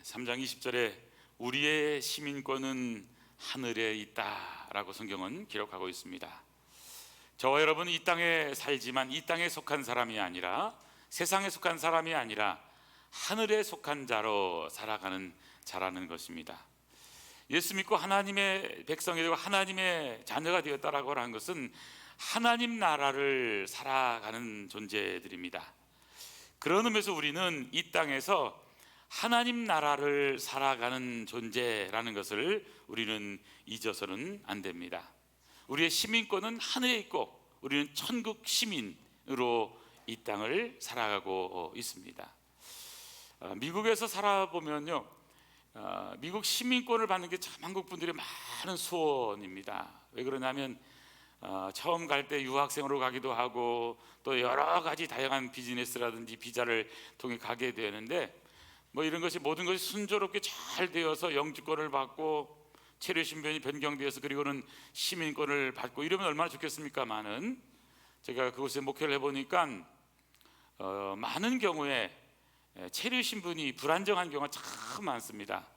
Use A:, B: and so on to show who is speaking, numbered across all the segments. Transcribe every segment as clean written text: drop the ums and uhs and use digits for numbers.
A: 3장 20절에 우리의 시민권은 하늘에 있다라고 성경은 기록하고 있습니다. 저와 여러분은 이 땅에 살지만 이 땅에 속한 사람이 아니라, 세상에 속한 사람이 아니라 하늘에 속한 자로 살아가는 자라는 것입니다. 예수 믿고 하나님의 백성이 되고 하나님의 자녀가 되었다라고 하는 것은 하나님 나라를 살아가는 존재들입니다. 그런 의미에서 우리는 이 땅에서 하나님 나라를 살아가는 존재라는 것을 우리는 잊어서는 안 됩니다. 우리의 시민권은 하늘에 있고 우리는 천국 시민으로 이 땅을 살아가고 있습니다. 미국에서 살아보면요, 미국 시민권을 받는 게 참 한국 분들의 많은 소원입니다. 왜 그러냐면 처음 갈 때 유학생으로 가기도 하고 또 여러 가지 다양한 비즈니스라든지 비자를 통해 가게 되는데, 이런 것이 모든 것이 순조롭게 잘 되어서 영주권을 받고 체류 신분이 변경되어서 그리고는 시민권을 받고 이러면 얼마나 좋겠습니까만은, 제가 그곳에 목회를 해보니까 많은 경우에 체류 신분이 불안정한 경우가 참 많습니다.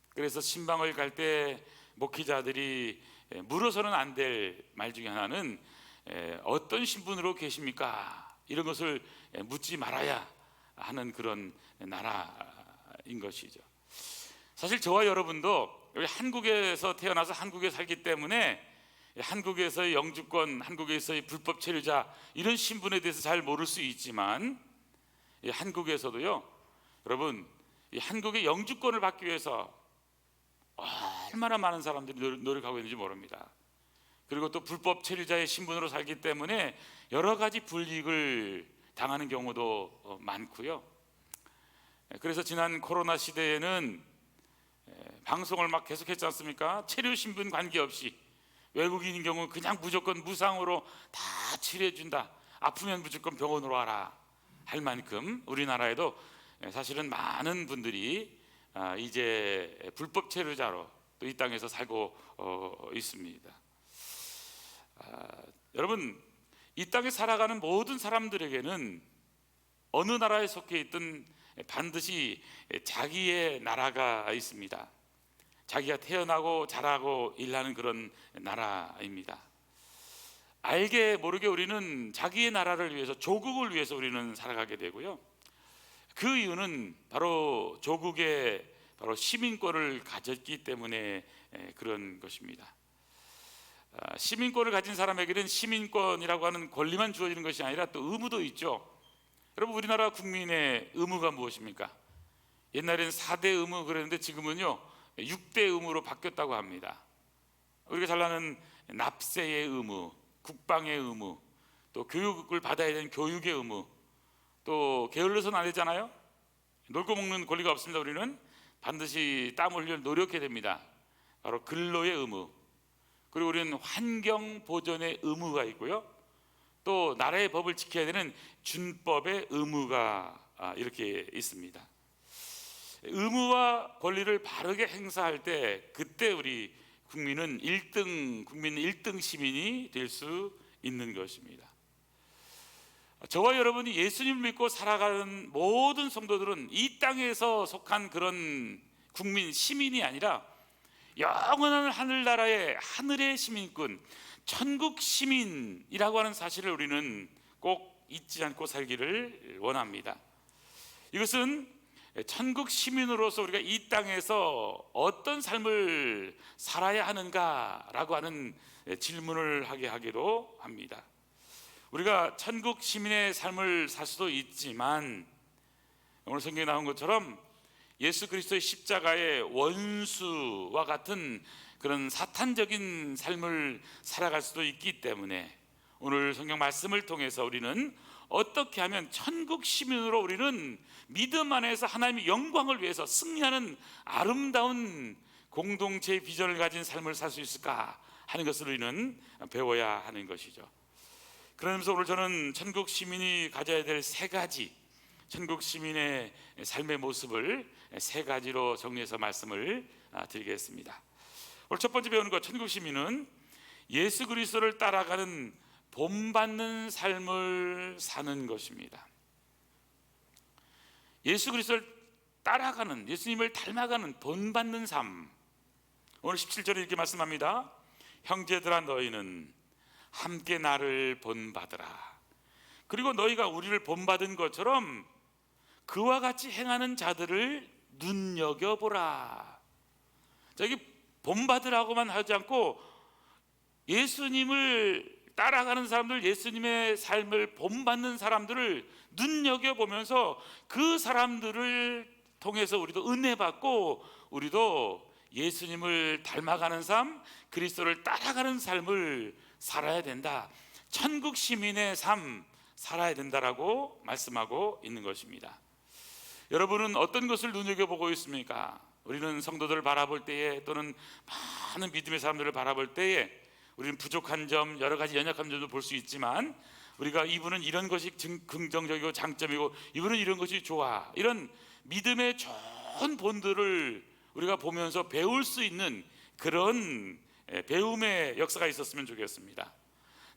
A: 그래서 신방을 갈 때 목회자들이 물어서는 안 될 말 중에 하나는 어떤 신분으로 계십니까? 이런 것을 묻지 말아야 하는 그런 나라인 것이죠. 사실 저와 여러분도 여기 한국에서 태어나서 한국에 살기 때문에 한국에서의 영주권, 한국에서의 불법 체류자 이런 신분에 대해서 잘 모를 수 있지만, 한국에서도요, 여러분, 이 한국의 영주권을 받기 위해서 얼마나 많은 사람들이 노력하고 있는지 모릅니다. 그리고 또 불법 체류자의 신분으로 살기 때문에 여러 가지 불이익을 당하는 경우도 많고요. 그래서 지난 코로나 시대에는 방송을 막 계속했지 않습니까? 체류 신분 관계없이 외국인인 경우 그냥 무조건 무상으로 다 치료해준다, 아프면 무조건 병원으로 와라 할 만큼 우리나라에도 사실은 많은 분들이 이제 불법 체류자로 또 이 땅에서 살고 있습니다. 여러분, 이 땅에 살아가는 모든 사람들에게는 어느 나라에 속해 있든 반드시 자기의 나라가 있습니다. 자기가 태어나고 자라고 일하는 그런 나라입니다. 알게 모르게 우리는 자기의 나라를 위해서, 조국을 위해서 우리는 살아가게 되고요. 그 이유는 바로 조국의 시민권을 가졌기 때문에 그런 것입니다. 시민권을 가진 사람에게는 시민권이라고 하는 권리만 주어지는 것이 아니라 또 의무도 있죠. 여러분, 우리나라 국민의 의무가 무엇입니까? 옛날에는 4대 의무 그랬는데 지금은요 6대 의무로 바뀌었다고 합니다. 우리가 잘 아는 납세의 의무, 국방의 의무, 또 교육을 받아야 되는 교육의 의무, 또 게을러서는 안 되잖아요. 놀고 먹는 권리가 없습니다. 우리는 반드시 땀 흘려 노력해야 됩니다. 바로 근로의 의무, 그리고 우리는 환경 보존의 의무가 있고요, 또 나라의 법을 지켜야 되는 준법의 의무가 이렇게 있습니다. 의무와 권리를 바르게 행사할 때 그때 우리 국민은 1등 시민이 될 수 있는 것입니다. 저와 여러분이 예수님을 믿고 살아가는 모든 성도들은 이 땅에서 속한 그런 국민, 시민이 아니라 영원한 하늘나라의 하늘의 시민권, 천국 시민이라고 하는 사실을 우리는 꼭 잊지 않고 살기를 원합니다. 이것은 천국 시민으로서 우리가 이 땅에서 어떤 삶을 살아야 하는가라고 하는 질문을 하게 하기도 합니다. 우리가 천국 시민의 삶을 살 수도 있지만, 오늘 성경에 나온 것처럼 예수 그리스도의 십자가의 원수와 같은 그런 사탄적인 삶을 살아갈 수도 있기 때문에 오늘 성경 말씀을 통해서 우리는 어떻게 하면 천국 시민으로 우리는 믿음 안에서 하나님의 영광을 위해서 승리하는 아름다운 공동체의 비전을 가진 삶을 살 수 있을까 하는 것을 우리는 배워야 하는 것이죠. 그러면서 오늘 저는 천국 시민이 가져야 될 3가지, 천국 시민의 삶의 모습을 3가지로 정리해서 말씀을 드리겠습니다. 오늘 첫 번째 배우는 것, 천국 시민은 예수 그리스도를 따라가는 본받는 삶을 사는 것입니다. 예수 그리스도를 따라가는, 예수님을 닮아가는, 본받는 삶. 오늘 17절에 이렇게 말씀합니다. 형제들아 너희는 함께 나를 본받으라. 그리고 너희가 우리를 본받은 것처럼 그와 같이 행하는 자들을 눈여겨보라. 저기 본받으라고만 하지 않고 예수님을 따라가는 사람들, 예수님의 삶을 본받는 사람들을 눈여겨보면서 그 사람들을 통해서 우리도 은혜 받고 우리도 예수님을 닮아가는 삶, 그리스도를 따라가는 삶을 살아야 된다. 천국 시민의 삶 살아야 된다라고 말씀하고 있는 것입니다. 여러분은 어떤 것을 눈여겨보고 있습니까? 우리는 성도들을 바라볼 때에, 또는 많은 믿음의 사람들을 바라볼 때에 우리는 부족한 점, 여러 가지 연약한 점도 볼 수 있지만, 우리가 이분은 이런 것이 긍정적이고 장점이고 이분은 이런 것이 좋아, 이런 믿음의 좋은 본들을 우리가 보면서 배울 수 있는 그런 배움의 역사가 있었으면 좋겠습니다.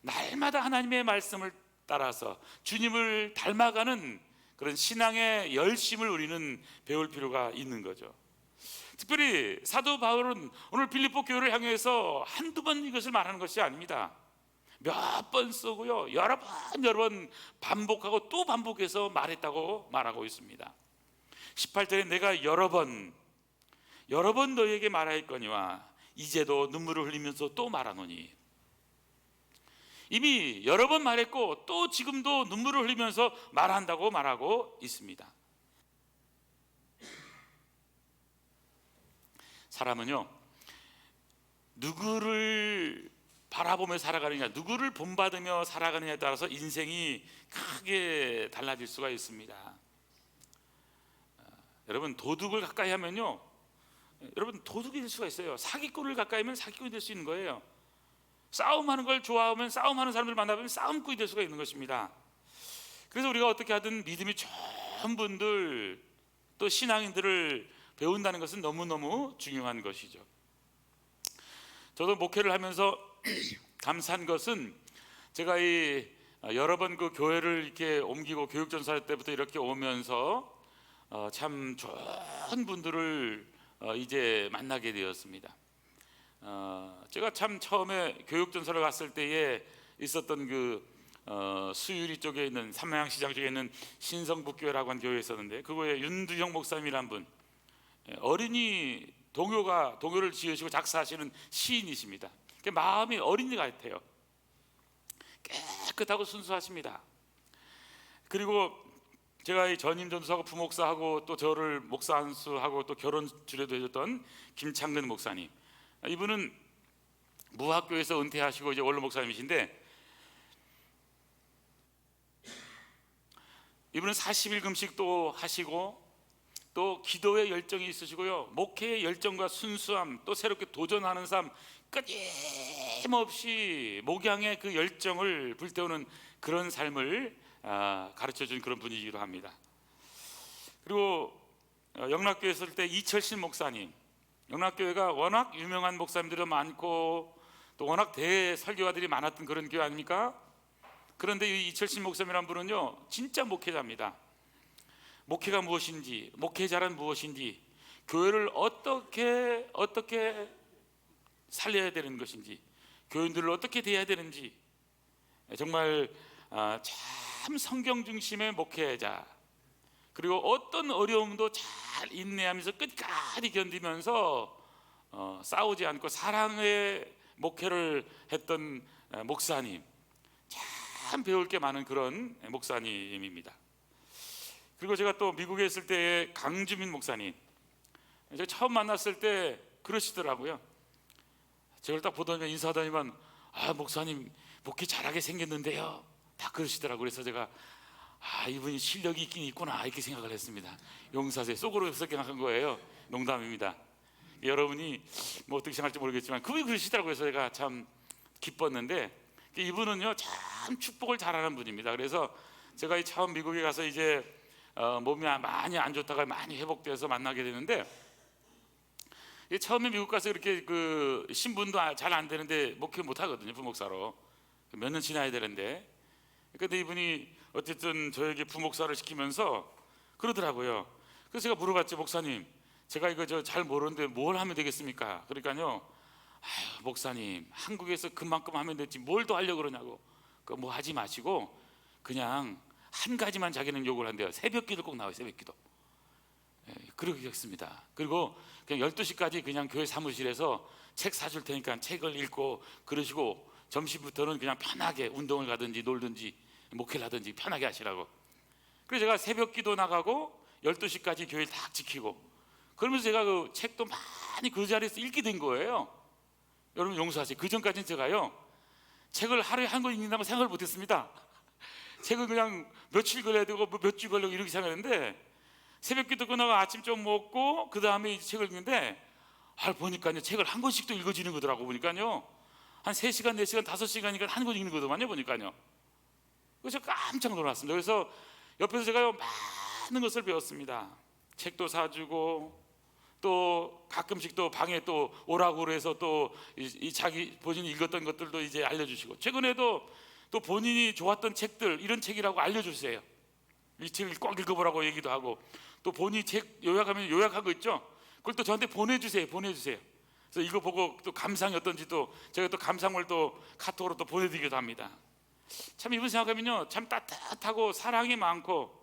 A: 날마다 하나님의 말씀을 따라서 주님을 닮아가는 그런 신앙의 열심을 우리는 배울 필요가 있는 거죠. 특별히 사도 바울은 오늘 빌립보 교회를 향해서 한두 번 이것을 말하는 것이 아닙니다. 몇 번 쓰고요, 여러 번 반복하고 또 반복해서 말했다고 말하고 있습니다. 18절에 내가 여러 번 너희에게 말하였거니와 이제도 눈물을 흘리면서 또 말하노니. 이미 여러 번 말했고 또 지금도 눈물을 흘리면서 말한다고 말하고 있습니다. 사람은요, 누구를 바라보며 살아가느냐, 누구를 본받으며 살아가느냐에 따라서 인생이 크게 달라질 수가 있습니다. 여러분, 도둑을 가까이 하면요, 여러분 도둑이 될 수가 있어요. 사기꾼을 가까이 하면 사기꾼이 될 수 있는 거예요. 싸움하는 걸 좋아하면, 싸움하는 사람들 만나면 싸움꾼이 될 수가 있는 것입니다. 그래서 우리가 어떻게 하든 믿음이 좋은 분들, 또 신앙인들을 배운다는 것은 너무너무 중요한 것이죠. 저도 목회를 하면서 감사한 것은, 제가 여러 번 그 교회를 이렇게 옮기고 교육전사 때부터 이렇게 오면서 참 좋은 분들을 이제 만나게 되었습니다. 제가 참 처음에 교육전사를 갔을 때에 있었던 수유리 쪽에 있는, 삼양시장 쪽에 있는 신성북교회라고 하는 교회에 있었는데, 그거에 윤두형 목사님이란 분, 어린이 동요를 지으시고 작사하시는 시인이십니다. 마음이 어린이 같아요. 깨끗하고 순수하십니다. 그리고 제가 전임 전도사하고 부목사하고 또 저를 목사 안수하고 또 결혼 주례도 해줬던 김창근 목사님, 이분은 무학교에서 은퇴하시고 이제 원로 목사님이신데, 이분은 40일 금식도 하시고 또 기도의 열정이 있으시고요, 목회의 열정과 순수함, 또 새롭게 도전하는 삶, 끊임없이 목양의 그 열정을 불태우는 그런 삶을 가르쳐준 그런 분이기도 합니다. 그리고 영락교회 있을 때 이철신 목사님, 영락교회가 워낙 유명한 목사님들이 많고 또 워낙 대설교가들이 많았던 그런 교회 아닙니까? 그런데 이 이철신 목사님이란 분은요, 진짜 목회자입니다. 목회가 무엇인지, 목회자란 무엇인지, 교회를 어떻게 살려야 되는 것인지, 교인들을 어떻게 대해야 되는지, 정말 참 성경 중심의 목회자, 그리고 어떤 어려움도 잘 인내하면서 끝까지 견디면서 싸우지 않고 사랑의 목회를 했던 목사님, 참 배울 게 많은 그런 목사님입니다. 그리고 제가 또 미국에 있을 때의 강주민 목사님, 제가 처음 만났을 때 그러시더라고요. 저를 딱 보더니 인사하더니만, 목사님 목회 잘하게 생겼는데요, 다 그러시더라고요. 그래서 제가 이분이 실력이 있긴 있구나, 이렇게 생각을 했습니다. 용사세, 속으로 생각한 거예요. 농담입니다. 여러분이 뭐 어떻게 생각할지 모르겠지만 그분이 그러시더라고요. 그래서 제가 참 기뻤는데, 이분은요 참 축복을 잘하는 분입니다. 그래서 제가 처음 미국에 가서 이제 몸이 많이 안 좋다가 많이 회복돼서 만나게 되는데, 처음에 미국 가서 이렇게 신분도 잘 안 되는데 목회 못 하거든요. 부목사로 몇 년 지나야 되는데, 근데 이분이 어쨌든 저에게 부목사를 시키면서 그러더라고요. 그래서 제가 물어봤죠. 목사님, 제가 이거 잘 모르는데 뭘 하면 되겠습니까? 그러니까요, 아유, 목사님, 한국에서 그만큼 하면 되지 뭘 더 하려고 그러냐고. 그거 뭐 하지 마시고 그냥 한 가지만 자기는 요구를 한대요. 새벽기도 꼭 나와요. 새벽기도. 그러게 했습니다. 그리고 그냥 12시까지 그냥 교회 사무실에서 책 사줄 테니까 책을 읽고 그러시고, 점심부터는 그냥 편하게 운동을 가든지 놀든지 목회를 하든지 편하게 하시라고. 그래서 제가 새벽기도 나가고 12시까지 교회를 딱 지키고, 그러면서 제가 그 책도 많이 그 자리에서 읽게 된 거예요. 여러분 용서하세요. 그 전까지는 제가요, 책을 하루에 한 권 읽는다고 생각을 못했습니다. 책을 그냥 며칠 걸려야 되고 몇 주 걸리고 이렇게 생각했는데, 새벽기도 끝나고 아침 좀 먹고 그 다음에 이제 책을 읽는데, 보니까요 책을 한 권씩도 읽어지는 거더라고. 보니까요 한 3시간, 4시간, 5시간이니까 한 권 읽는 거더만요. 보니까요. 그래서 깜짝 놀랐습니다. 그래서 옆에서 제가 많은 것을 배웠습니다. 책도 사주고, 또 가끔씩 또 방에 또 오라고 그래서 또 이 자기 본인이 읽었던 것들도 이제 알려주시고, 최근에도 또 본인이 좋았던 책들, 이런 책이라고 알려주세요. 이 책을 꼭 읽어보라고 얘기도 하고, 또 본인이 책 요약하면 요약한 거 있죠, 그걸 또 저한테 보내주세요. 그래서 이거 보고 또 감상이 어떤지 또 제가 또 감상을 또 카톡으로 또 보내드리기도 합니다. 참 이분 생각하면요, 참 따뜻하고 사랑이 많고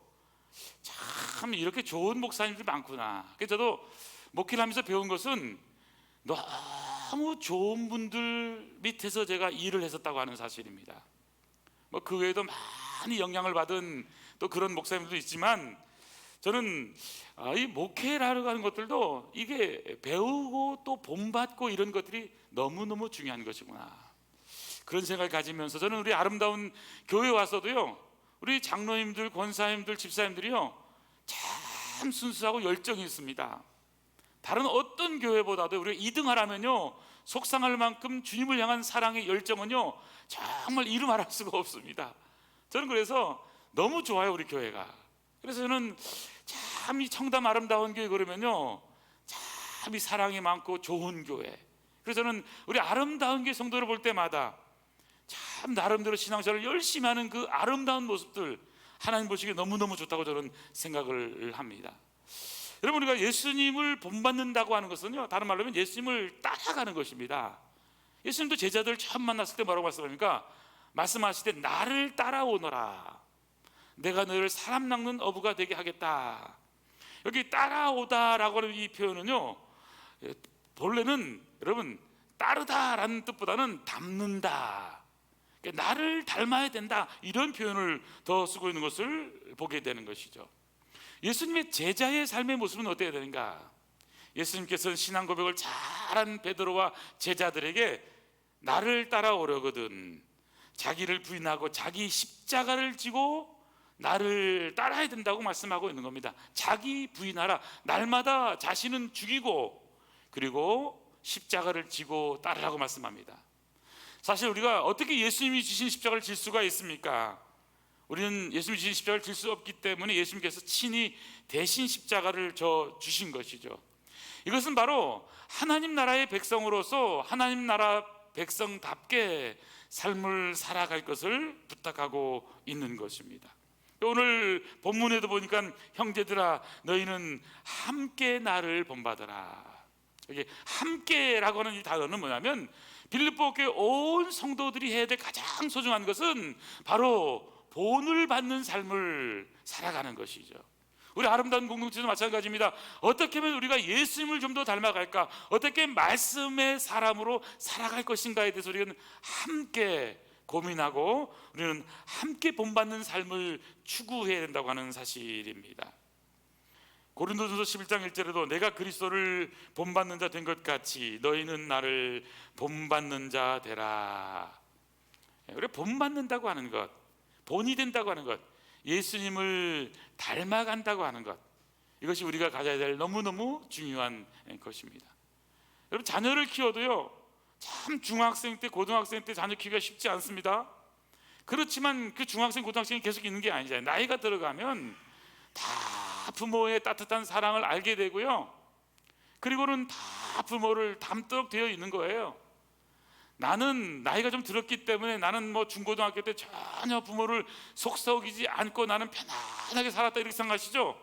A: 참 이렇게 좋은 목사님들이 많구나. 그래서 저도 목회를 하면서 배운 것은, 너무 좋은 분들 밑에서 제가 일을 했었다고 하는 사실입니다. 뭐 그 외에도 많이 영향을 받은 또 그런 목사님들도 있지만, 저는 이 목회를 하러 가는 것들도 이게 배우고 또 본받고 이런 것들이 너무너무 중요한 것이구나, 그런 생각을 가지면서 저는 우리 아름다운 교회 와서도요, 우리 장로님들, 권사님들, 집사님들이요 참 순수하고 열정이 있습니다. 다른 어떤 교회보다도 우리가 2등 하라면요, 속상할 만큼 주님을 향한 사랑의 열정은요 정말 이루 말할 수가 없습니다. 저는 그래서 너무 좋아요, 우리 교회가. 그래서 저는 참 이 청담 아름다운 교회 그러면요, 참 이 사랑이 많고 좋은 교회. 그래서 저는 우리 아름다운 교회 성도를 볼 때마다 참 나름대로 신앙생활을 열심히 하는 그 아름다운 모습들, 하나님 보시기에 너무너무 좋다고 저는 생각을 합니다. 여러분, 우리가 예수님을 본받는다고 하는 것은요, 다른 말로 하면 예수님을 따라가는 것입니다. 예수님도 제자들 처음 만났을 때 뭐라고 말씀합니까? 말씀하실 때 나를 따라오너라, 내가 너를 사람 낚는 어부가 되게 하겠다. 여기 따라오다라고 하는 이 표현은요, 본래는 여러분 따르다라는 뜻보다는 닮는다, 나를 닮아야 된다, 이런 표현을 더 쓰고 있는 것을 보게 되는 것이죠. 예수님의 제자의 삶의 모습은 어때야 되는가? 예수님께서는 신앙 고백을 잘한 베드로와 제자들에게 나를 따라오려거든 자기를 부인하고 자기 십자가를 지고 나를 따라야 된다고 말씀하고 있는 겁니다. 자기 부인하라, 날마다 자신은 죽이고 그리고 십자가를 지고 따르라고 말씀합니다. 사실 우리가 어떻게 예수님이 주신 십자가를 질 수가 있습니까? 우리는 예수님이 주신 십자가를 질 수 없기 때문에 예수님께서 친히 대신 십자가를 주신 것이죠. 이것은 바로 하나님 나라의 백성으로서 하나님 나라 백성답게 삶을 살아갈 것을 부탁하고 있는 것입니다. 오늘 본문에도 보니까 형제들아 너희는 함께 나를 본받아라. 이게 함께라고 하는 이 단어는 뭐냐면, 빌립보 교회 온 성도들이 해야 될 가장 소중한 것은 바로 본을 받는 삶을 살아가는 것이죠. 우리 아름다운 공동체도 마찬가지입니다. 어떻게 하면 우리가 예수님을 좀 더 닮아갈까, 어떻게 말씀의 사람으로 살아갈 것인가에 대해서 우리는 함께 고민하고 우리는 함께 본받는 삶을 추구해야 된다고 하는 사실입니다. 고린도전서 11장 1절에도 내가 그리스도를 본받는 자 된 것 같이 너희는 나를 본받는 자 되라. 우리가 본받는다고 하는 것, 본이 된다고 하는 것, 예수님을 닮아간다고 하는 것, 이것이 우리가 가져야 될 너무너무 중요한 것입니다. 여러분, 자녀를 키워도요 참 중학생 때 고등학생 때 자녀 키우기가 쉽지 않습니다. 그렇지만 그 중학생 고등학생이 계속 있는 게 아니잖아요. 나이가 들어가면 다 부모의 따뜻한 사랑을 알게 되고요, 그리고는 다 부모를 닮도록 되어 있는 거예요. 나는 나이가 좀 들었기 때문에 나는 뭐 중고등학교 때 전혀 부모를 속썩이지 않고 나는 편안하게 살았다, 이렇게 생각하시죠?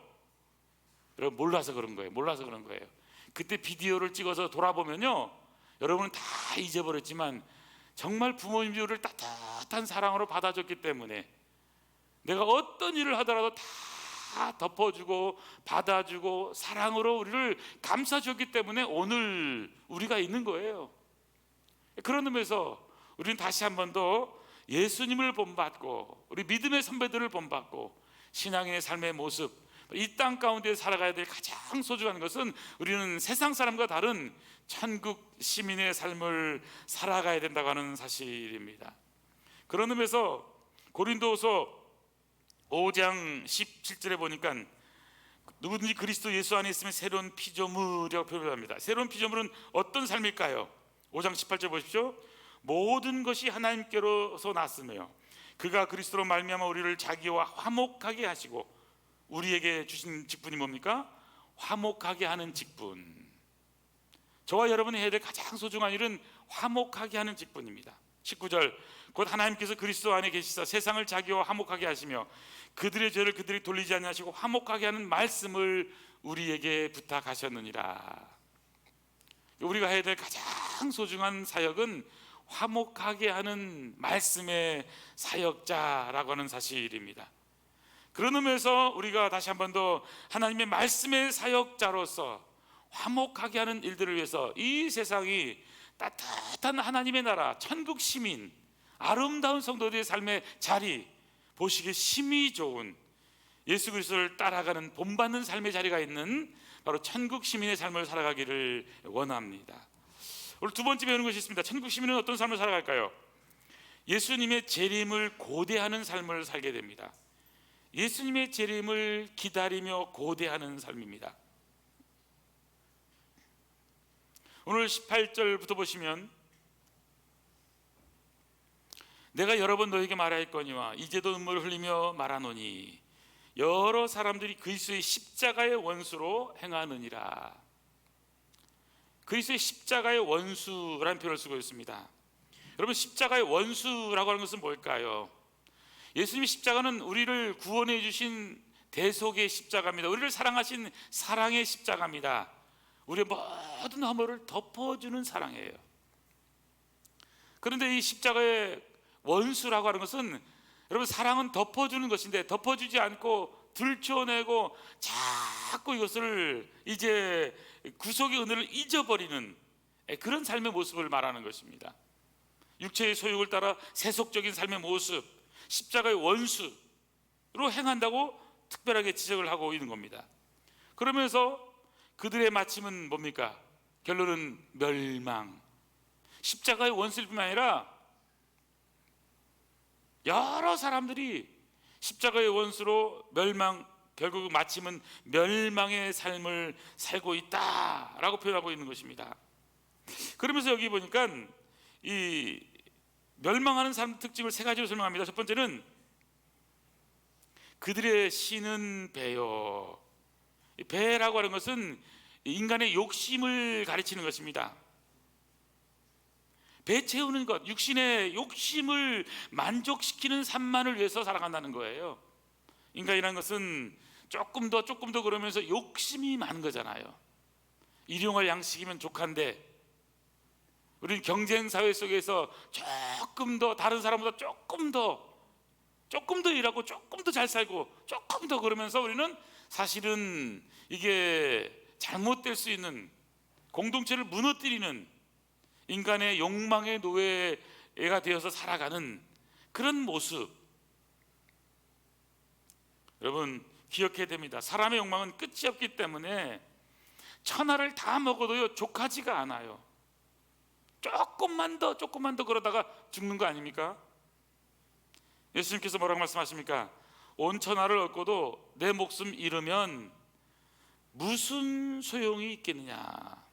A: 여러분 몰라서 그런 거예요. 몰라서 그런 거예요. 그때 비디오를 찍어서 돌아보면요, 여러분은 다 잊어버렸지만 정말 부모님이 우리를 따뜻한 사랑으로 받아줬기 때문에 내가 어떤 일을 하더라도 다 덮어주고 받아주고 사랑으로 우리를 감싸줬기 때문에 오늘 우리가 있는 거예요. 그런 의미에서 우리는 다시 한 번 더 예수님을 본받고 우리 믿음의 선배들을 본받고 신앙인의 삶의 모습, 이 땅 가운데 살아가야 될 가장 소중한 것은 우리는 세상 사람과 다른 천국 시민의 삶을 살아가야 된다고 하는 사실입니다. 그런 의미에서 고린도후서 5장 17절에 보니까 누구든지 그리스도 예수 안에 있으면 새로운 피조물이라고 표현합니다. 새로운 피조물은 어떤 삶일까요? 5장 18절 보십시오. 모든 것이 하나님께로서 났으며 그가 그리스도로 말미암아 우리를 자기와 화목하게 하시고, 우리에게 주신 직분이 뭡니까? 화목하게 하는 직분. 저와 여러분이 해야 될 가장 소중한 일은 화목하게 하는 직분입니다. 19절, 곧 하나님께서 그리스도 안에 계시사 세상을 자기와 화목하게 하시며 그들의 죄를 그들이 돌리지 아니하시고 화목하게 하는 말씀을 우리에게 부탁하셨느니라. 우리가 해야 될 가장 소중한 사역은 화목하게 하는 말씀의 사역자라고 하는 사실입니다. 그런 의미에서 우리가 다시 한 번 더 하나님의 말씀의 사역자로서 화목하게 하는 일들을 위해서 이 세상이 따뜻한 하나님의 나라, 천국 시민, 아름다운 성도들의 삶의 자리, 보시기에 심히 좋은 예수 그리스도를 따라가는 본받는 삶의 자리가 있는 바로 천국 시민의 삶을 살아가기를 원합니다. 오늘 두 번째 배우는 것이 있습니다. 천국 시민은 어떤 삶을 살아갈까요? 예수님의 재림을 고대하는 삶을 살게 됩니다. 예수님의 재림을 기다리며 고대하는 삶입니다. 오늘 18절부터 보시면 내가 여러 번 너에게 말하였거니와 이제도 눈물을 흘리며 말하노니 여러 사람들이 그리스도의 십자가의 원수로 행하느니라. 그리스도의 십자가의 원수라는 표현을 쓰고 있습니다. 여러분, 십자가의 원수라고 하는 것은 뭘까요? 예수님의 십자가는 우리를 구원해 주신 대속의 십자가입니다. 우리를 사랑하신 사랑의 십자가입니다. 우리의 모든 허물을 덮어주는 사랑이에요. 그런데 이 십자가의 원수라고 하는 것은, 여러분, 사랑은 덮어주는 것인데 덮어주지 않고 들춰내고 자꾸 이것을 이제 구속의 은혜를 잊어버리는 그런 삶의 모습을 말하는 것입니다. 육체의 소욕을 따라 세속적인 삶의 모습, 십자가의 원수로 행한다고 특별하게 지적을 하고 있는 겁니다. 그러면서 그들의 마침은 뭡니까? 결론은 멸망. 십자가의 원수일 뿐만 아니라 여러 사람들이 십자가의 원수로 멸망, 결국 마침은 멸망의 삶을 살고 있다라고 표현하고 있는 것입니다. 그러면서 여기 보니까 이 멸망하는 사람 특징을 세 가지로 설명합니다. 첫 번째는 그들의 신은 배요. 배라고 하는 것은 인간의 욕심을 가르치는 것입니다. 배 채우는 것, 육신의 욕심을 만족시키는 삶만을 위해서 살아간다는 거예요. 인간이라는 것은 조금 더 그러면서 욕심이 많은 거잖아요. 일용할 양식이면 족한데 우리는 경쟁 사회 속에서 조금 더 다른 사람보다 조금 더 일하고 조금 더 잘 살고 조금 더 그러면서 우리는 사실은 이게 잘못될 수 있는, 공동체를 무너뜨리는 인간의 욕망의 노예가 되어서 살아가는 그런 모습. 여러분, 기억해야 됩니다. 사람의 욕망은 끝이 없기 때문에 천하를 다 먹어도요 족하지가 않아요. 조금만 더 그러다가 죽는 거 아닙니까? 예수님께서 뭐라고 말씀하십니까? 온 천하를 얻고도 내 목숨 잃으면 무슨 소용이 있겠느냐.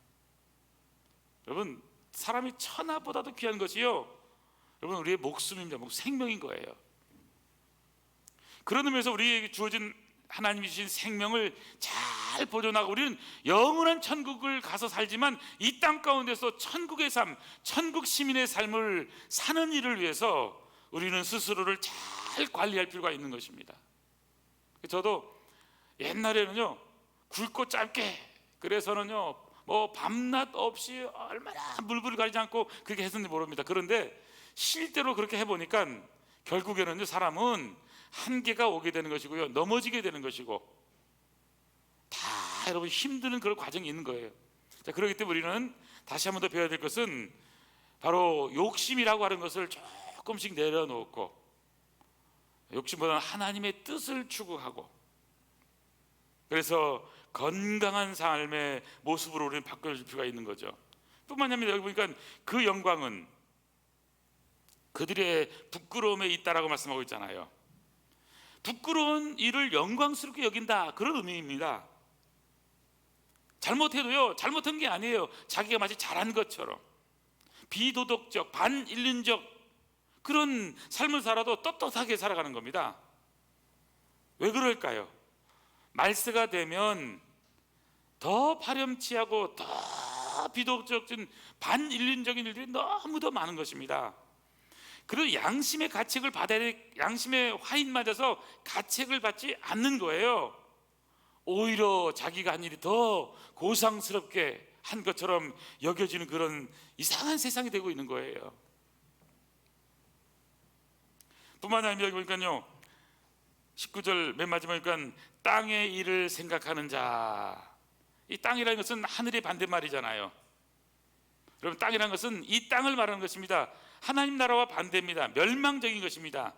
A: 여러분, 사람이 천하보다도 귀한 것이요, 여러분, 우리의 목숨입니다. 생명인 거예요. 그런 의미에서 우리에게 주어진 하나님이 주신 생명을 잘 보존하고 우리는 영원한 천국을 가서 살지만 이 땅 가운데서 천국의 삶, 천국 시민의 삶을 사는 일을 위해서 우리는 스스로를 잘 관리할 필요가 있는 것입니다. 저도 옛날에는요 굵고 짧게, 그래서는요 뭐 밤낮 없이 얼마나 물불을 가리지 않고 그렇게 했는지 모릅니다. 그런데 실제로 그렇게 해보니까 결국에는요 사람은 한계가 오게 되는 것이고요, 넘어지게 되는 것이고, 다 여러분 힘드는 그런 과정이 있는 거예요. 자, 그렇기 때문에 우리는 다시 한 번 더 배워야 될 것은 바로 욕심이라고 하는 것을 조금씩 내려놓고, 욕심보다는 하나님의 뜻을 추구하고, 그래서 건강한 삶의 모습으로 우리는 바꿔줄 필요가 있는 거죠. 뿐만 아니라 여기 보니까 그 영광은 그들의 부끄러움에 있다라고 말씀하고 있잖아요. 부끄러운 일을 영광스럽게 여긴다, 그런 의미입니다. 잘못해도요 잘못한 게 아니에요. 자기가 마치 잘한 것처럼 비도덕적, 반인륜적 그런 삶을 살아도 떳떳하게 살아가는 겁니다. 왜 그럴까요? 말세가 되면 더 파렴치하고 더 비도덕적인 반인륜적인 일들이 너무 더 많은 것입니다. 그리고 양심의 가책을 받아야 돼. 양심의 화인 맞아서 가책을 받지 않는 거예요. 오히려 자기가 한 일이 더 고상스럽게 한 것처럼 여겨지는 그런 이상한 세상이 되고 있는 거예요. 뿐만 아니라 여기 보니까요 19절 맨 마지막에 보니까 땅의 일을 생각하는 자. 이 땅이라는 것은 하늘의 반대말이잖아요. 여러분, 땅이라는 것은 이 땅을 말하는 것입니다. 하나님 나라와 반대입니다. 멸망적인 것입니다.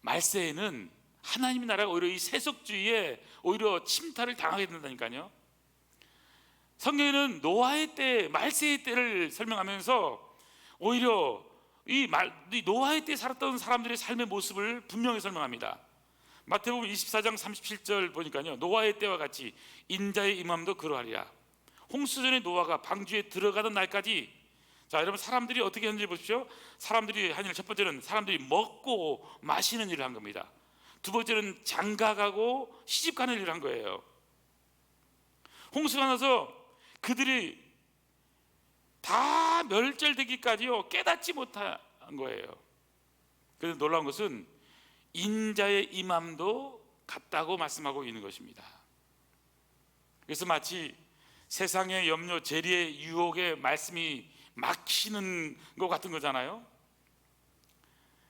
A: 말세에는 하나님 나라가 오히려 이 세속주의에 오히려 침탈을 당하게 된다니까요. 성경에는 노아의 때, 말세의 때를 설명하면서 오히려 이 노아의 때 살았던 사람들의 삶의 모습을 분명히 설명합니다. 마태복음 24장 37절 보니까요, 노아의 때와 같이 인자의 임함도 그러하리라. 홍수전에 노아가 방주에 들어가던 날까지, 자 여러분, 사람들이 어떻게 했는지 보십시오. 사람들이 한 일, 첫 번째는 사람들이 먹고 마시는 일을 한 겁니다. 두 번째는 장가가고 시집가는 일을 한 거예요. 홍수가 나서 그들이 다 멸절되기까지요 깨닫지 못한 거예요. 그래서 놀라운 것은 인자의 임함도 같다고 말씀하고 있는 것입니다. 그래서 마치 세상의 염려, 재리의 유혹에 말씀이 막히는 것 같은 거잖아요.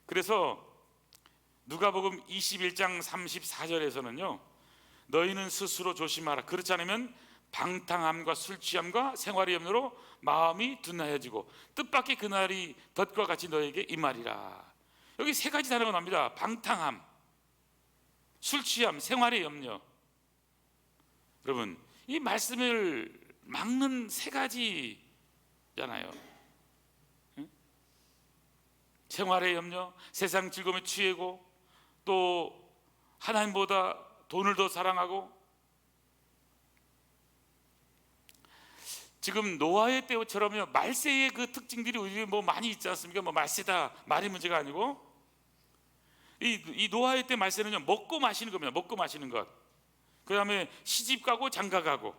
A: 그래서 누가복음 21장 34절에서는요 너희는 스스로 조심하라. 그렇지 않으면 방탕함과 술취함과 생활의 염려로 마음이 둔하여지고 뜻밖의 그날이 덫과 같이 너에게 임하리라. 여기 세 가지 단어가 나옵니다. 방탕함, 술취함, 생활의 염려. 여러분, 이 말씀을 막는 세 가지잖아요. 생활의 염려, 세상 즐거움에 취하고, 또 하나님보다 돈을 더 사랑하고. 지금 노아의 때처럼요 말세의 그 특징들이 우리 뭐 많이 있지 않습니까? 뭐 말세다 말이 문제가 아니고, 이 노아의 때 말세는요 먹고 마시는 겁니다. 먹고 마시는 것. 그 다음에 시집가고 장가가고,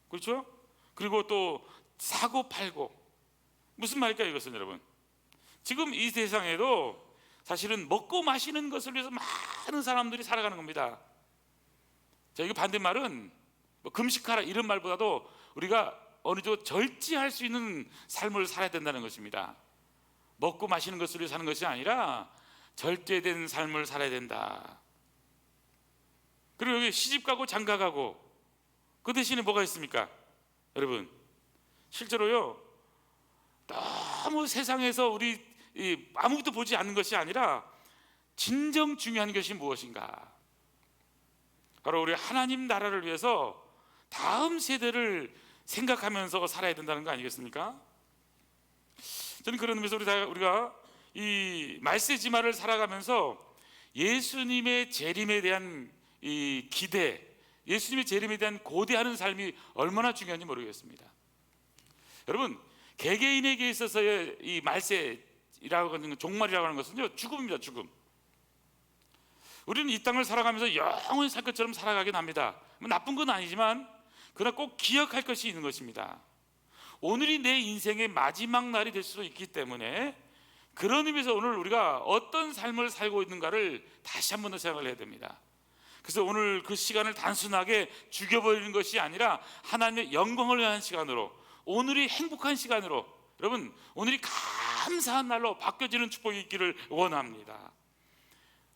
A: 그렇죠? 그리고 또 사고 팔고. 무슨 말일까요 이것은? 여러분, 지금 이 세상에도 사실은 먹고 마시는 것을 위해서 많은 사람들이 살아가는 겁니다. 자, 이거 반대말은 뭐 금식하라 이런 말보다도 우리가 어느 정도 절제할 수 있는 삶을 살아야 된다는 것입니다. 먹고 마시는 것을 위해 사는 것이 아니라 절제된 삶을 살아야 된다. 그리고 여기 시집가고 장가가고, 그 대신에 뭐가 있습니까? 여러분, 실제로요 너무 세상에서 우리 아무것도 보지 않는 것이 아니라 진정 중요한 것이 무엇인가? 바로 우리 하나님 나라를 위해서 다음 세대를 생각하면서 살아야 된다는 거 아니겠습니까? 저는 그런 의미에서 우리가 이 말세지마를 살아가면서 예수님의 재림에 대한 이 기대, 예수님의 재림에 대한 고대하는 삶이 얼마나 중요한지 모르겠습니다. 여러분, 개개인에게 있어서의 이 말세라고 하는, 종말이라고 하는 것은요 죽음입니다. 죽음. 우리는 이 땅을 살아가면서 영원히 살 것처럼 살아가긴 합니다. 뭐 나쁜 건 아니지만 그러나 꼭 기억할 것이 있는 것입니다. 오늘이 내 인생의 마지막 날이 될 수도 있기 때문에 그런 의미에서 오늘 우리가 어떤 삶을 살고 있는가를 다시 한 번 더 생각을 해야 됩니다. 그래서 오늘 그 시간을 단순하게 죽여버리는 것이 아니라 하나님의 영광을 위한 시간으로, 오늘이 행복한 시간으로, 여러분 오늘이 감사한 날로 바뀌어지는 축복이 있기를 원합니다.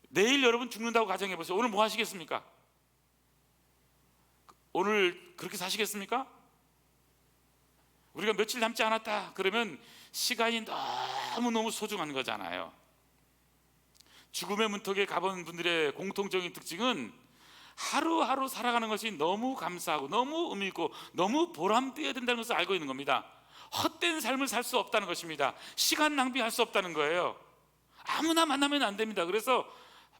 A: 내일 여러분 죽는다고 가정해 보세요. 오늘 뭐 하시겠습니까? 오늘 그렇게 사시겠습니까? 우리가 며칠 남지 않았다 그러면 시간이 너무너무 소중한 거잖아요. 죽음의 문턱에 가본 분들의 공통적인 특징은 하루하루 살아가는 것이 너무 감사하고 너무 의미 있고 너무 보람되어야 된다는 것을 알고 있는 겁니다. 헛된 삶을 살 수 없다는 것입니다. 시간 낭비할 수 없다는 거예요. 아무나 만나면 안 됩니다. 그래서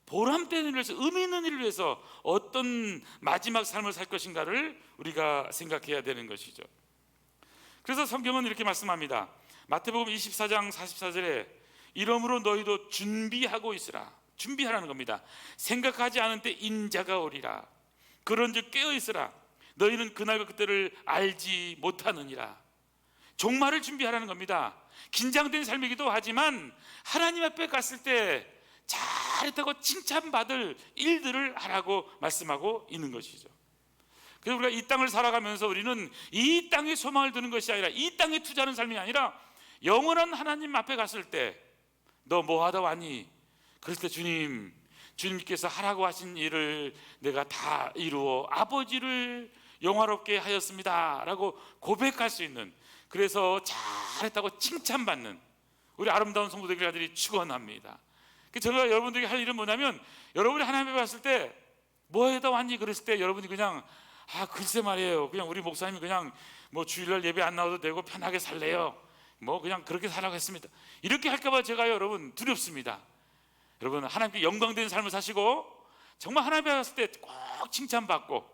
A: 보람되는 일을 위해서, 의미 있는 일을 위해서 어떤 마지막 삶을 살 것인가를 우리가 생각해야 되는 것이죠. 그래서 성경은 이렇게 말씀합니다. 마태복음 24장 44절에 이러므로 너희도 준비하고 있으라. 준비하라는 겁니다. 생각하지 않은 때 인자가 오리라. 그런즉 깨어 있으라. 너희는 그날과 그때를 알지 못하느니라. 종말을 준비하라는 겁니다. 긴장된 삶이기도 하지만 하나님 앞에 갔을 때 잘했다고 칭찬받을 일들을 하라고 말씀하고 있는 것이죠. 그래서 우리가 이 땅을 살아가면서 우리는 이 땅에 소망을 두는 것이 아니라, 이 땅에 투자하는 삶이 아니라 영원한 하나님 앞에 갔을 때 너 뭐 하다 왔니? 그랬을 때 주님께서 하라고 하신 일을 내가 다 이루어 아버지를 영화롭게 하였습니다 라고 고백할 수 있는, 그래서 잘했다고 칭찬받는 우리 아름다운 성도들이 축원합니다. 제가 여러분들에게 할 일은 뭐냐면, 여러분이 하나님 앞에 갔을 때 뭐 하다 왔니? 그랬을 때 여러분이 그냥 글쎄 말이에요, 그냥 우리 목사님이 그냥 뭐 주일날 예배 안 나와도 되고 편하게 살래요, 뭐 그냥 그렇게 살라고 했습니다, 이렇게 할까봐 제가 여러분 두렵습니다. 여러분 하나님께 영광되는 삶을 사시고 정말 하나님 앞에 갔을 때 꼭 칭찬받고,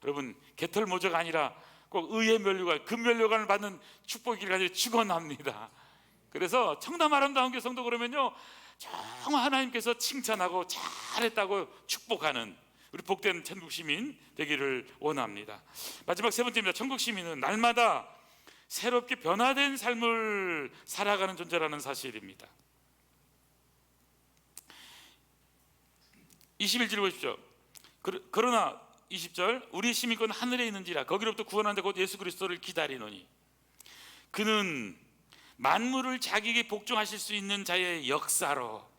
A: 여러분 개털 모자가 아니라 꼭 의의 면류관, 금면류관을 받는 축복이기를 간절히 축원합니다. 그래서 청담 아름다운 교회 성도 그러면요, 정말 하나님께서 칭찬하고 잘했다고 축복하는 우리 복된 천국 시민 되기를 원합니다. 마지막 세 번째입니다. 천국 시민은 날마다 새롭게 변화된 삶을 살아가는 존재라는 사실입니다. 21절 보십시오. 그러나 20절, 우리 시민권 하늘에 있는지라 거기로부터 구원하는 자 곧 예수 그리스도를 기다리노니 그는 만물을 자기에게 복종하실 수 있는 자의 역사로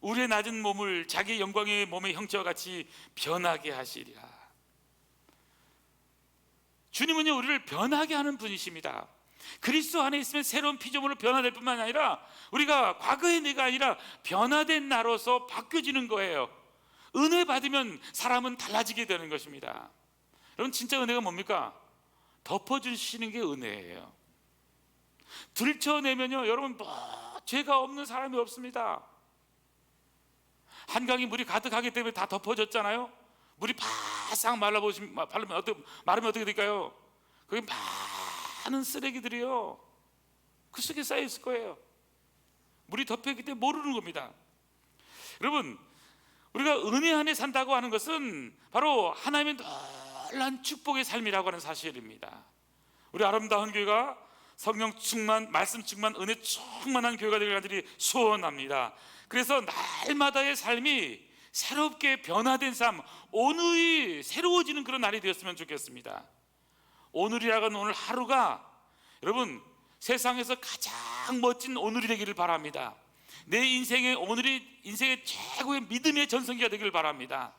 A: 우리의 낮은 몸을 자기의 영광의 몸의 형체와 같이 변하게 하시리라. 주님은요, 우리를 변하게 하는 분이십니다. 그리스도 안에 있으면 새로운 피조물로 변화될 뿐만 아니라 우리가 과거의 내가 아니라 변화된 나로서 바뀌어지는 거예요. 은혜 받으면 사람은 달라지게 되는 것입니다. 여러분 진짜 은혜가 뭡니까? 덮어주시는 게 은혜예요. 들춰내면요, 여러분 뭐 죄가 없는 사람이 없습니다. 한강이 물이 가득하기 때문에 다 덮어졌잖아요. 물이 바싹 마르면 어떻게 될까요? 거기 많은 쓰레기들이요, 그 속에 쌓여 있을 거예요. 물이 덮여있기 때문에 모르는 겁니다. 여러분 우리가 은혜 안에 산다고 하는 것은 바로 하나님의 놀라운 축복의 삶이라고 하는 사실입니다. 우리 아름다운 교회가 성령 충만, 말씀 충만, 은혜 충만한 교회가 되길 간절히 소원합니다. 그래서 날마다의 삶이 새롭게 변화된 삶, 오늘이 새로워지는 그런 날이 되었으면 좋겠습니다. 오늘이라고 하는 오늘 하루가 여러분 세상에서 가장 멋진 오늘이 되기를 바랍니다. 내 인생의 오늘이 인생의 최고의 믿음의 전성기가 되기를 바랍니다.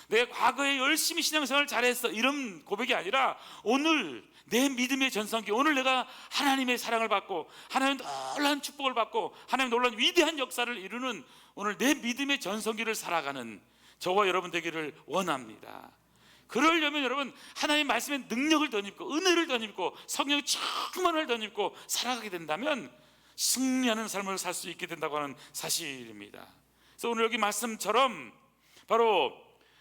A: 내 과거에 열심히 신앙생활을 잘했어, 이런 고백이 아니라 오늘 내 믿음의 전성기, 오늘 내가 하나님의 사랑을 받고 하나님의 놀라운 축복을 받고 하나님의 놀라운 위대한 역사를 이루는 오늘 내 믿음의 전성기를 살아가는 저와 여러분 되기를 원합니다. 그러려면 여러분 하나님의 말씀의 능력을 덧입고 은혜를 덧입고 성령의 충만을 덧입고 살아가게 된다면 승리하는 삶을 살 수 있게 된다고 하는 사실입니다. 그래서 오늘 여기 말씀처럼 바로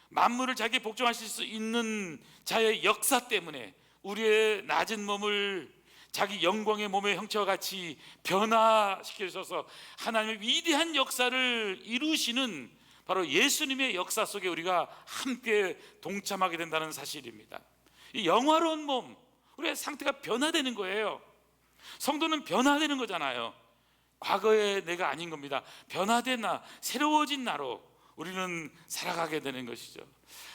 A: 만물을 자기에 복종하실 수 있는 자의 역사 때문에 우리의 낮은 몸을 자기 영광의 몸의 형체와 같이 변화시켜주셔서 하나님의 위대한 역사를 이루시는 바로 예수님의 역사 속에 우리가 함께 동참하게 된다는 사실입니다. 이 영화로운 몸, 우리의 상태가 변화되는 거예요. 성도는 변화되는 거잖아요. 과거의 내가 아닌 겁니다. 변화된 나, 새로워진 나로 우리는 살아가게 되는 것이죠.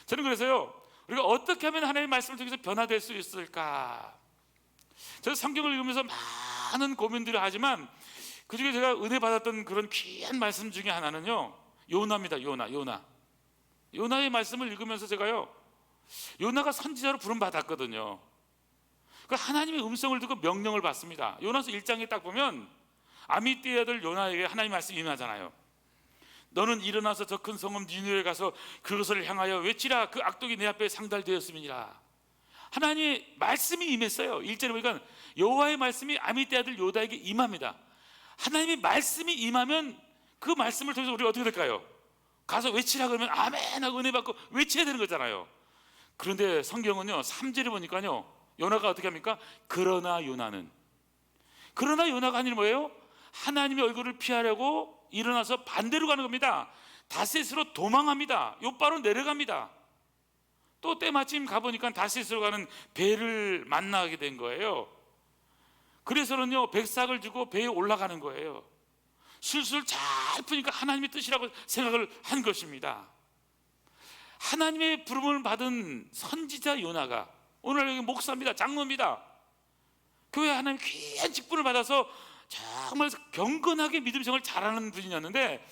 A: 저는 그래서요, 우리가 어떻게 하면 하나님의 말씀을 통해서 변화될 수 있을까? 저는 성경을 읽으면서 많은 고민들을 하지만 그중에 제가 은혜 받았던 그런 귀한 말씀 중에 하나는요, 요나입니다. 요나의 말씀을 읽으면서 제가요, 요나가 선지자로 부름받았거든요. 그 하나님의 음성을 듣고 명령을 받습니다. 요나서 1장에 딱 보면 아미떼의 아들 요나에게 하나님 말씀이 임하잖아요. 너는 일어나서 저 큰 성읍 니느웨에 가서 그것을 향하여 외치라. 그 악독이 내 앞에 상달되었음이니라. 하나님의 말씀이 임했어요. 1절에 보니까 여호와의 말씀이 아미떼의 아들 요나에게 임합니다. 하나님의 말씀이 임하면 그 말씀을 통해서 우리가 어떻게 될까요? 가서 외치라 그러면 아멘 하고 은혜 받고 외쳐야 되는 거잖아요. 그런데 성경은요, 3절에 보니까요, 요나가 어떻게 합니까? 그러나 요나가 아니라 뭐예요? 하나님의 얼굴을 피하려고 일어나서 반대로 가는 겁니다. 다셋으로 도망합니다. 요바로 내려갑니다. 또 때마침 가보니까 다셋으로 가는 배를 만나게 된 거예요. 그래서는요, 백삭을 주고 배에 올라가는 거예요. 술술 잘 푸니까 하나님의 뜻이라고 생각을 한 것입니다. 하나님의 부름을 받은 선지자 요나가 오늘 여기 목사입니다. 장로입니다. 교회 하나님 귀한 직분을 받아서 정말 경건하게 믿음 생활을 잘하는 분이었는데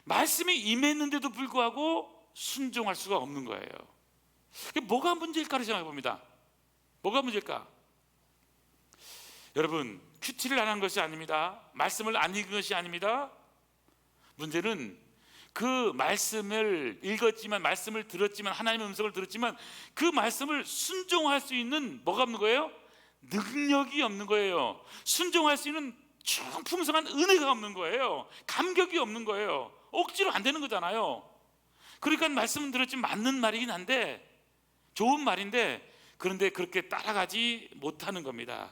A: 말씀이 임했는데도 불구하고 순종할 수가 없는 거예요. 뭐가 문제일까를 생각해 봅니다. 뭐가 문제일까? 여러분, 큐티를 안 한 것이 아닙니다. 말씀을 안 읽은 것이 아닙니다. 문제는 그 말씀을 읽었지만, 말씀을 들었지만, 하나님의 음성을 들었지만 그 말씀을 순종할 수 있는 뭐가 없는 거예요? 능력이 없는 거예요. 순종할 수 있는 풍성한 은혜가 없는 거예요. 감격이 없는 거예요. 억지로 안 되는 거잖아요. 그러니까 말씀은 들었지만 맞는 말이긴 한데, 좋은 말인데, 그런데 그렇게 따라가지 못하는 겁니다.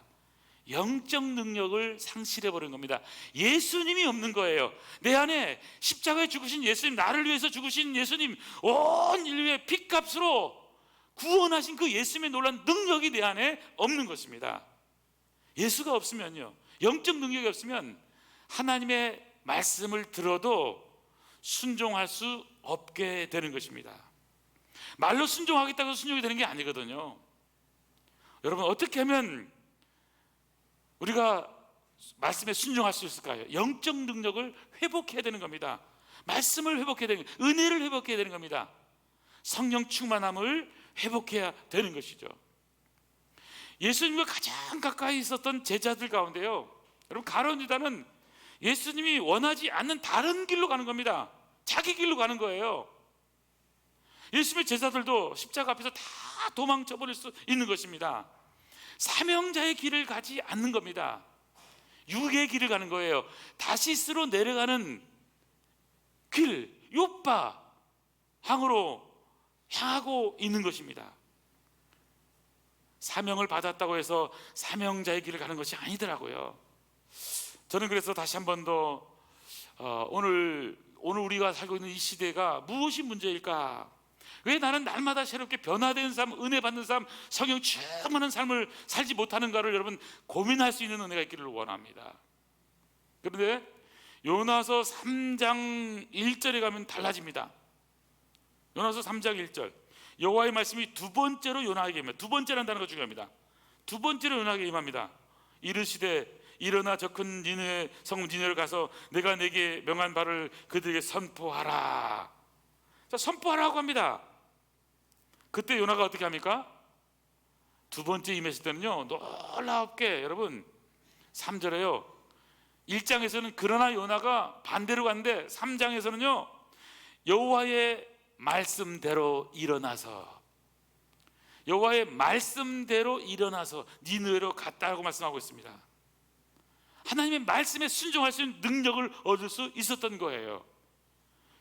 A: 영적 능력을 상실해버린 겁니다. 예수님이 없는 거예요. 내 안에 십자가에 죽으신 예수님, 나를 위해서 죽으신 예수님, 온 인류의 핏값으로 구원하신 그 예수님의 놀라운 능력이 내 안에 없는 것입니다. 예수가 없으면요, 영적 능력이 없으면 하나님의 말씀을 들어도 순종할 수 없게 되는 것입니다. 말로 순종하겠다고 순종이 되는 게 아니거든요. 여러분, 어떻게 하면 우리가 말씀에 순종할 수 있을까요? 영적 능력을 회복해야 되는 겁니다. 말씀을 회복해야 되는 겁니다. 은혜를 회복해야 되는 겁니다. 성령 충만함을 회복해야 되는 것이죠. 예수님과 가장 가까이 있었던 제자들 가운데요, 여러분, 가룟 유다는 예수님이 원하지 않는 다른 길로 가는 겁니다. 자기 길로 가는 거예요. 예수님의 제자들도 십자가 앞에서 다 도망쳐 버릴 수 있는 것입니다. 사명자의 길을 가지 않는 겁니다. 육의 길을 가는 거예요. 다시스로 내려가는 길, 요빠 항으로 향하고 있는 것입니다. 사명을 받았다고 해서 사명자의 길을 가는 것이 아니더라고요. 저는 그래서 다시 한 번 더 오늘 우리가 살고 있는 이 시대가 무엇이 문제일까? 왜 나는 날마다 새롭게 변화된 삶, 은혜 받는 삶, 성령 충만한 삶을 살지 못하는가를 여러분 고민할 수 있는 은혜가 있기를 원합니다. 그런데 요나서 3장 1절에 가면 달라집니다. 요나서 3장 1절, 여호와의 말씀이 두 번째로 요나에게 임합니다. 두 번째라는 단어가 중요합니다. 두 번째로 요나에게 임합니다. 이르시되 일어나 저 큰 니느웨 성읍 니느웨를 가서 내가 내게 명한 바를 그들에게 선포하라. 자, 선포하라고 합니다. 그때 요나가 어떻게 합니까? 두 번째 임했을 때는요, 놀랍게 여러분 3절에요, 1장에서는 그러나 요나가 반대로 갔는데 3장에서는요, 여호와의 말씀대로 일어나서 니느웨로 갔다고 말씀하고 있습니다. 하나님의 말씀에 순종할 수 있는 능력을 얻을 수 있었던 거예요.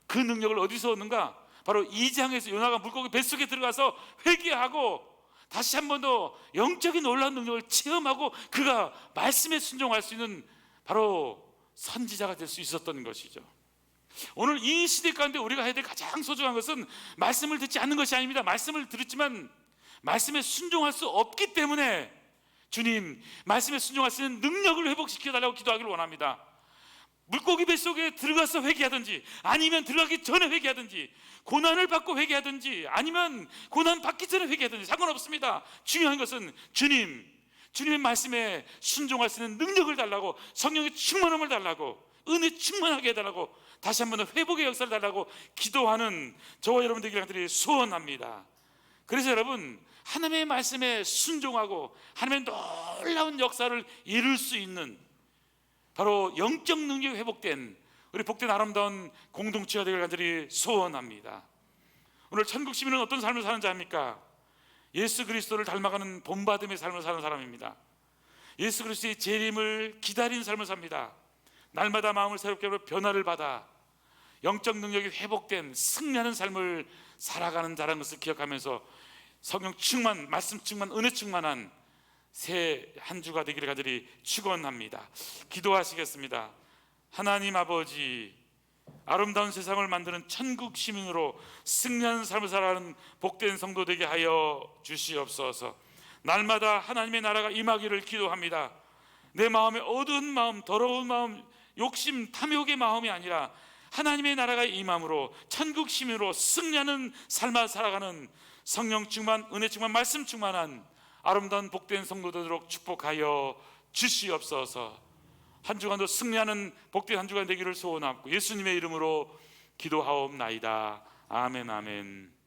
A: 그 능력을 어디서 얻는가? 바로 2장에서 요나가 물고기 뱃속에 들어가서 회개하고 다시 한 번 더 영적인 놀라운 능력을 체험하고 그가 말씀에 순종할 수 있는 바로 선지자가 될 수 있었던 것이죠. 오늘 이 시대 가운데 우리가 해야 될 가장 소중한 것은 말씀을 듣지 않는 것이 아닙니다. 말씀을 들었지만 말씀에 순종할 수 없기 때문에 주님, 말씀에 순종할 수 있는 능력을 회복시켜달라고 기도하기를 원합니다. 물고기 뱃속에 들어가서 회개하든지, 아니면 들어가기 전에 회개하든지, 고난을 받고 회개하든지, 아니면 고난 받기 전에 회개하든지 상관없습니다. 중요한 것은 주님의 말씀에 순종할 수 있는 능력을 달라고, 성령의 충만함을 달라고, 은혜 충만하게 해달라고, 다시 한번 회복의 역사를 달라고 기도하는 저와 여러분 되기를 소원합니다. 그래서 여러분, 하나님의 말씀에 순종하고 하나님의 놀라운 역사를 이룰 수 있는, 바로 영적 능력이 회복된 우리 복된 아름다운 공동체가 되기를 간절히 소원합니다. 오늘 천국 시민은 어떤 삶을 사는지 압니까? 예수 그리스도를 닮아가는 본받음의 삶을 사는 사람입니다. 예수 그리스도의 재림을 기다리는 삶을 삽니다. 날마다 마음을 새롭게 변화를 받아 영적 능력이 회복된 승리하는 삶을 살아가는 자라는 것을 기억하면서 성령 충만, 말씀 충만, 은혜 충만한 새 한 주가 되기를 간절히 축원합니다. 기도하시겠습니다. 하나님 아버지, 아름다운 세상을 만드는 천국 시민으로 승리하는 삶을 살아가는 복된 성도 되게 하여 주시옵소서. 날마다 하나님의 나라가 임하기를 기도합니다. 내 마음에 어두운 마음, 더러운 마음, 욕심, 탐욕의 마음이 아니라 하나님의 나라가 임함으로 천국 시민으로 승리하는 삶을 살아가는 성령 충만, 은혜 충만, 말씀 충만한 아름다운 복된 성도 되도록 축복하여 주시옵소서. 한 주간도 승리하는 복된 한 주간 되기를 소원하고 예수님의 이름으로 기도하옵나이다. 아멘, 아멘.